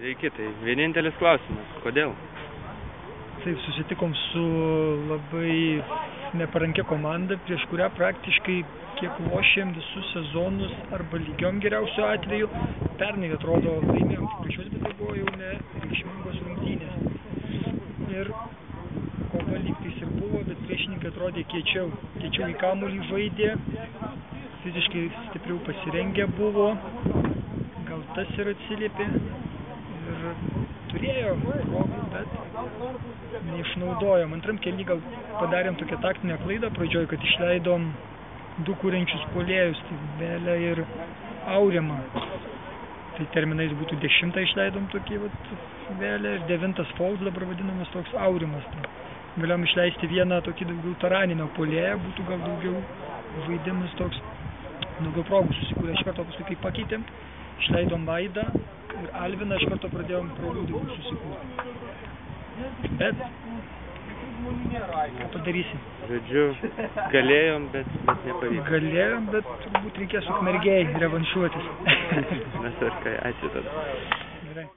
Sveiki, tai vienintelis klausimas. Kodėl? Taip, susitikom su labai neparankia komanda, prieš kurią praktiškai kiek lošėm visus sezonus arba lygiom geriausiu atveju. Pernai atrodo laimėjom tik prieš juos, bet tai buvo jau nereikšmingos rungtynės. Ir kova lygtais ir buvo, bet priešininkai atrodė kiečiau į kamuolį žaidė, fiziškai stipriau pasirengę buvo, gal tas ir atsiliepė. Ir turėjo progų, bet neišnaudojom. Antram kėly gal padarėm tokią taktinę klaidą pradžioj, kad išleidom du kuriančius puolėjus, tai Velę ir Aurimą. Tai terminais būtų 10 išleidom tokį Velę ir 9 Fold, dabar vadinamas toks Aurimas. Tai galėjom išleisti vieną tokį daugiau taraninio puolėją, būtų gal daugiau žaidimas toks, daugiau progų susikūrė. Iš karto paskui kai pakeitėm, išleidom Vaidą ir Alviną, iš karto pradėjom progų daugiau susikūrti. Bet ką padarysim? Žodžiu, galėjom, bet nepavyko. Galėjom, bet turbūt reikės Ukmergėj revanšuotis. Mes ar kai, ačiū tada. Gerai.